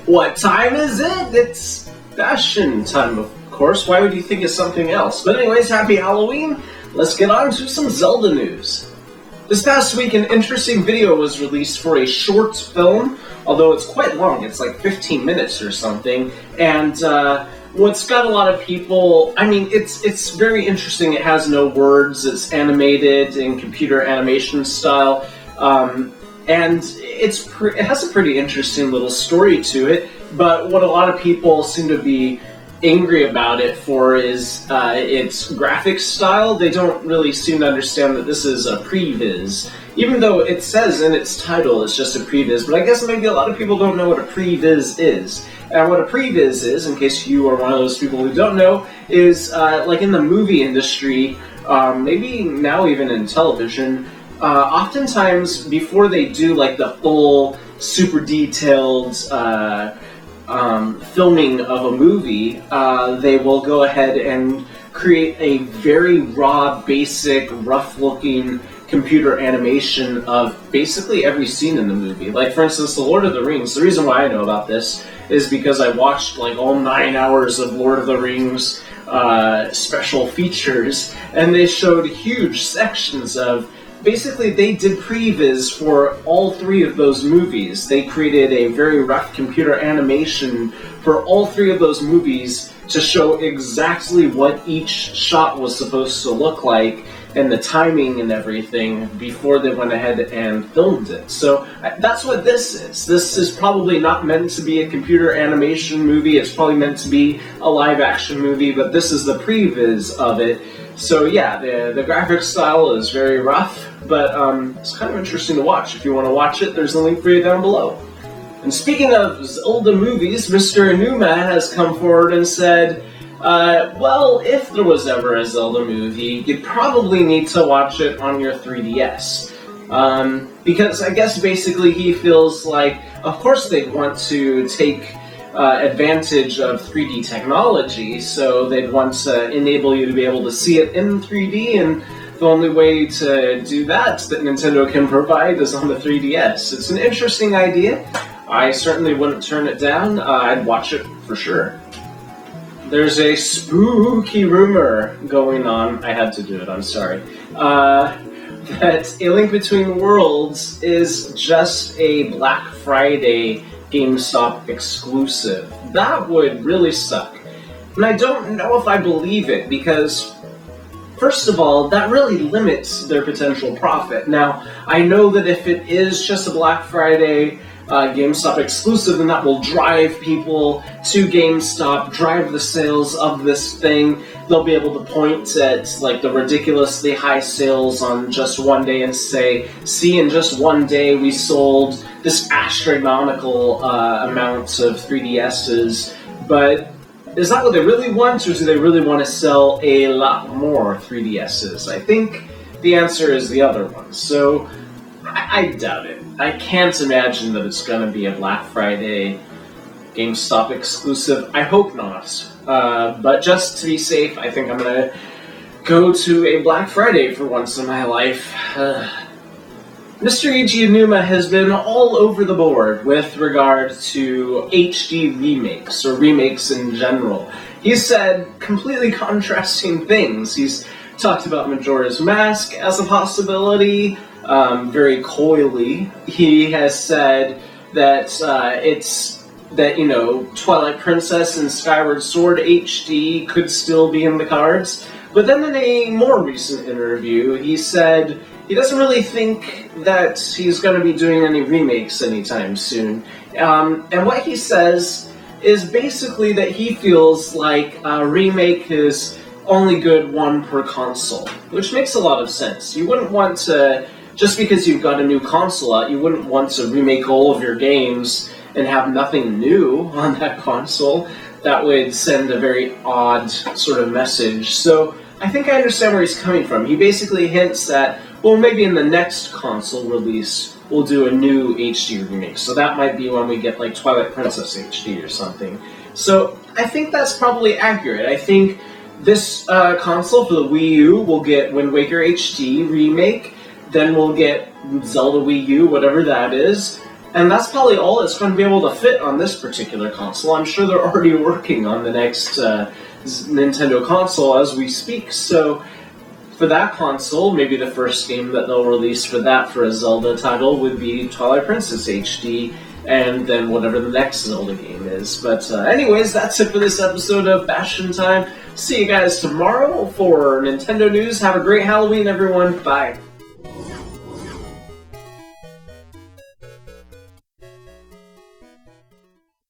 What time is it? It's Bastian time, of course. Why would you think it's something else? But anyways, happy Halloween. Let's get on to some Zelda news. This past week, an interesting video was released for a short film, although it's quite long. It's like 15 minutes or something. And what's got a lot of people... I mean, it's very interesting. It has no words. It's animated in computer animation style. And it has a pretty interesting little story to it, but what a lot of people seem to be angry about it for is its graphics style. They don't really seem to understand that this is a previz, even though it says in its title it's just a previz, but I guess maybe a lot of people don't know what a previz is. And what a previz is, in case you are one of those people who don't know, is like in the movie industry, maybe now even in television, oftentimes before they do like the full super detailed filming of a movie, they will go ahead and create a very raw, basic, rough-looking computer animation of basically every scene in the movie. Like, for instance, The Lord of the Rings. The reason why I know about this is because I watched like all 9 hours of Lord of the Rings special features, and they showed huge sections of... Basically, they did previs for all 3 of those movies. They created a very rough computer animation for all 3 of those movies to show exactly what each shot was supposed to look like and the timing and everything before they went ahead and filmed it. So that's what this is. This is probably not meant to be a computer animation movie. It's probably meant to be a live-action movie, but this is the previs of it. So yeah, the graphics style is very rough, but it's kind of interesting to watch. If you want to watch it, there's a link for you down below. And speaking of Zelda movies, Mr. Aonuma has come forward and said, well, if there was ever a Zelda movie, you'd probably need to watch it on your 3DS. Because I guess basically he feels like, of course they'd want to take advantage of 3D technology, so they'd want to enable you to be able to see it in 3D, and the only way to do that Nintendo can provide is on the 3DS. It's an interesting idea. I certainly wouldn't turn it down. I'd watch it for sure. There's a spooky rumor going on. I had to do it, I'm sorry. That A Link Between Worlds is just a Black Friday GameStop exclusive. That would really suck. And I don't know if I believe it, because first of all, that really limits their potential profit. Now, I know that if it is just a Black Friday GameStop exclusive, then that will drive people to GameStop, drive the sales of this thing. They'll be able to point at like the ridiculously high sales on just one day and say, see, in just one day we sold this astronomical amount of 3DSs. But is that what they really want, or do they really want to sell a lot more 3DSs? I think the answer is the other one. So I doubt it. I can't imagine that it's going to be a Black Friday GameStop exclusive. I hope not. But just to be safe, I think I'm going to go to a Black Friday for once in my life. Mr. Aonuma has been all over the board with regard to HD remakes, or remakes in general. He's said completely contrasting things. He's talked about Majora's Mask as a possibility, very coyly. He has said that Twilight Princess and Skyward Sword HD could still be in the cards. But then in a more recent interview, he said he doesn't really think that he's going to be doing any remakes anytime soon. And what he says is basically that he feels like a remake is only good one per console, which makes a lot of sense. You wouldn't want to, just because you've got a new console out, you wouldn't want to remake all of your games and have nothing new on that console. That would send a very odd sort of message. So I think I understand where he's coming from. He basically hints that, well, maybe in the next console release, we'll do a new HD remake. So that might be when we get like Twilight Princess HD or something. So I think that's probably accurate. I think this console for the Wii U will get Wind Waker HD remake, then we'll get Zelda Wii U, whatever that is, And that's probably all it's going to be able to fit on this particular console. I'm sure they're already working on the next Nintendo console as we speak, so for that console, maybe the first game that they'll release for that for a Zelda title would be Twilight Princess HD, and then whatever the next Zelda game is. But anyways, that's it for this episode of Bastian Time. See you guys tomorrow for Nintendo news. Have a great Halloween, everyone. Bye.